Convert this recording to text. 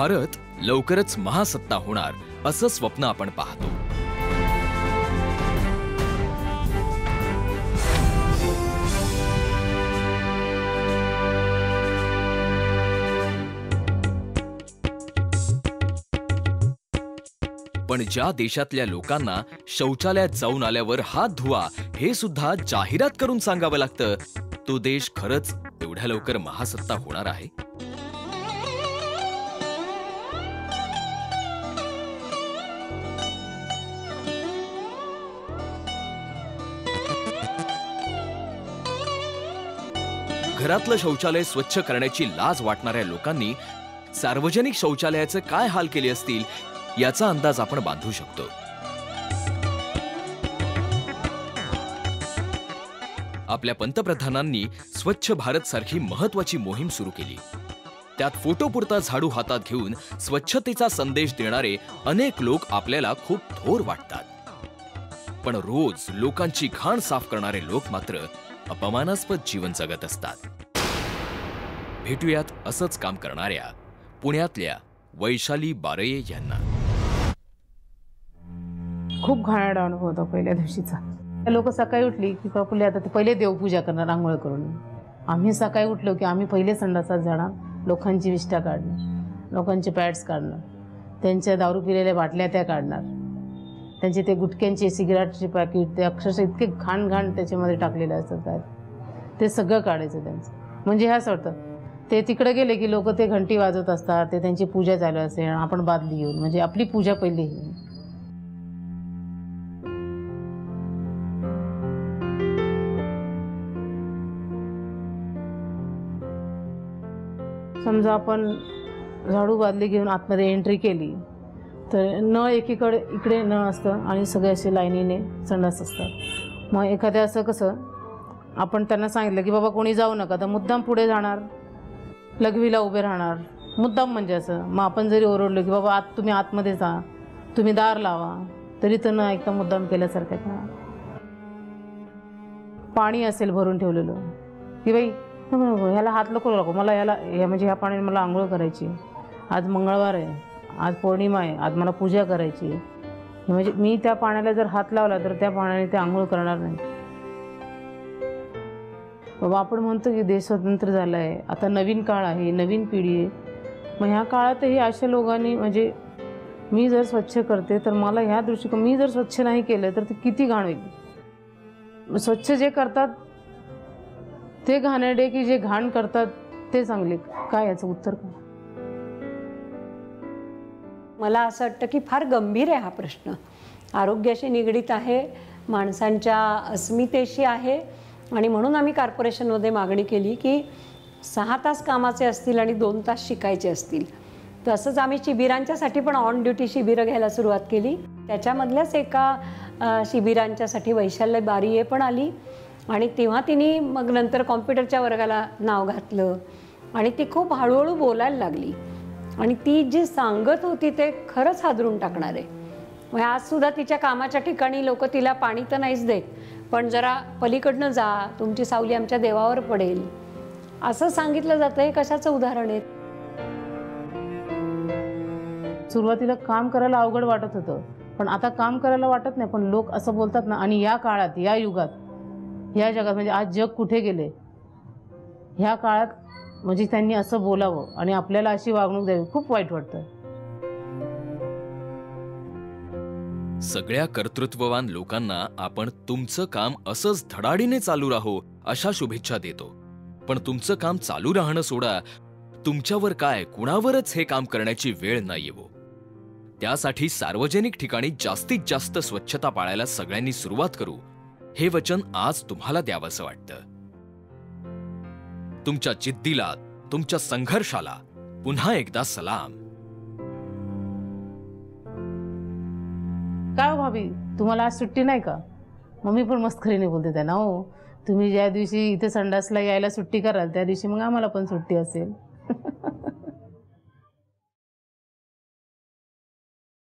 भारत लवकरच महासत्ता होणार असं स्वप्न आपण पाहतो. पण ज्या देशातल्या लोकांना शौचालयात जाऊन आल्यावर हात धुवा हे सुद्धा जाहिरात करून सांगावं लागतं, तो देश खरंच एवढ्या लवकर महासत्ता होणार आहे? घरातलं शौचालय स्वच्छ करण्याची लाज वाटणाऱ्या लोकांनी सार्वजनिक शौचालयाचे काय हाल केले असतील याचा अंदाज आपण बांधू शकतो. आपल्या पंतप्रधानांनी स्वच्छ भारत सारखी महत्वाची मोहीम सुरू केली. त्यात फोटोपुरता झाडू हातात घेऊन स्वच्छतेचा संदेश देणारे अनेक लोक आपल्याला खूप थोर वाटतात. पण रोज लोकांची घाण साफ करणारे लोक मात्र अपमानास्पद जीवन जगत असतात. भेटूयात असंच काम करणाऱ्या पुण्यातल्या वैशाली बारये यांना. खूप घाणेरडा अनुभव होता पहिल्या दिवशीचा. लोक सकाळी उठली की प्रफुल्ली आता ते पहिले देवपूजा करणार आंघोळ करून. आम्ही सकाळी उठलो की आम्ही पहिले संडासात जाणार, लोकांची विष्ठा काढणार, लोकांचे पॅड्स काढणार, त्यांच्या दारू पिलेल्या बाटल्या त्या काढणार, त्यांचे ते गुटख्यांचे सिगारेटचे पॅकेट ते अक्षरशः इतके घाण त्याच्यामध्ये टाकलेले असतात ते सगळं काढायचं त्यांचं. म्हणजे हे असं वाटतं ते तिकडे गेले की लोक ते घंटी वाजवत असतात, ते त्यांची पूजा चालू असेल, आपण बादली घेऊन म्हणजे आपली पूजा पहिली. समजा आपण झाडू बादली घेऊन आतमध्ये एंट्री केली तर नळ एकीकडे इकडे नळ असतं आणि सगळे असे लाईनीने संडास असतात. मग एखाद्या असं कसं आपण त्यांना सांगितलं की बाबा कोणी जाऊ नका तर मुद्दाम पुढे जाणार, लघवीला उभे राहणार मुद्दाम. म्हणजे असं मग आपण जरी ओरडलो की बाबा तुम्ही आतमध्ये जा, तुम्ही दार लावा, तरी तर न ऐकता मुद्दाम केल्यासारखं का. पाणी असेल भरून ठेवलेलं की बाई ह्याला हात नको लागो, मला याला म्हणजे ह्या पाण्याने मला आंघोळ करायची, आज मंगळवार आहे, आज पौर्णिमा आहे, आज मला पूजा करायची, म्हणजे मी त्या पाण्याला जर हात लावला तर त्या पाण्याने ते आंघोळ करणार नाही. बाबा आपण म्हणतो की देश स्वतंत्र झाला आहे, आता नवीन काळ आहे, नवीन पिढी आहे. मग ह्या काळातही अशा लोकांनी म्हणजे मी जर स्वच्छ करते तर मला ह्या दृष्टिकोन, मी जर स्वच्छ नाही केलं तर ते किती घाण होईल. स्वच्छ जे करतात ते घाणेरडे की जे घाण करतात ते चांगले, काय याचं उत्तर काय? मला असं वाटतं की फार गंभीर आहे हा प्रश्न, आरोग्याशी निगडीत आहे, माणसांच्या अस्मितेशी आहे. आणि म्हणून आम्ही कॉर्पोरेशनमध्ये मागणी केली की 6 तास कामाचे असतील आणि 2 तास शिकायचे असतील. तसंच आम्ही शिबिरांच्यासाठी पण ऑन ड्युटी शिबिरं घ्यायला सुरुवात केली. त्याच्यामधल्याच एका शिबिरांच्यासाठी वैशाली बारये पण आली आणि तेव्हा तिने मग नंतर कॉम्प्युटरच्या वर्गाला नाव घातलं आणि ती खूप हळूहळू बोलायला लागली आणि ती जी सांगत होती ते खरंच हादरून टाकणार आहे. मग आजसुद्धा तिच्या कामाच्या ठिकाणी लोक तिला पाणी तर नाहीच देत, पण जरा पलीकडनं जा, तुमची सावली आमच्या देवावर पडेल असं सांगितलं जातं. हे कशाचं उदाहरण आहे? सुरुवातीला काम करायला अवघड वाटत होतं, पण आता काम करायला वाटत नाही. पण लोक असं बोलतात ना, आणि या काळात, या युगात, ह्या जगात, म्हणजे आज जग कुठे गेले, ह्या काळात म्हणजे त्यांनी असं बोलावं आणि आपल्याला अशी वागणूक द्यावी, खूप वाईट वाटतं. सगळ्या कर्तृत्ववान लोकांना आपण तुमचं काम असंच धडाडीने चालू राहो अशा शुभेच्छा देतो. पण तुमचं काम चालू राहणं सोडा, तुमच्यावर काय कुणावरच हे काम करण्याची वेळ न येवो. त्यासाठी सार्वजनिक ठिकाणी जास्तीत जास्त स्वच्छता पाळायला सगळ्यांनी सुरुवात करू, हे वचन आज तुम्हाला द्यावंसं वाटतं. तुमच्या जिद्दीला, तुमच्या संघर्षाला पुन्हा एकदा सलाम. काय भाभी, तुम्हाला आज सुट्टी नाही का? मम्मी पण मस्करीने बोलते त्यांना, हो तुम्ही ज्या दिवशी इथे संडासला यायला सुट्टी कराल त्या दिवशी मग आम्हाला पण सुट्टी असेल.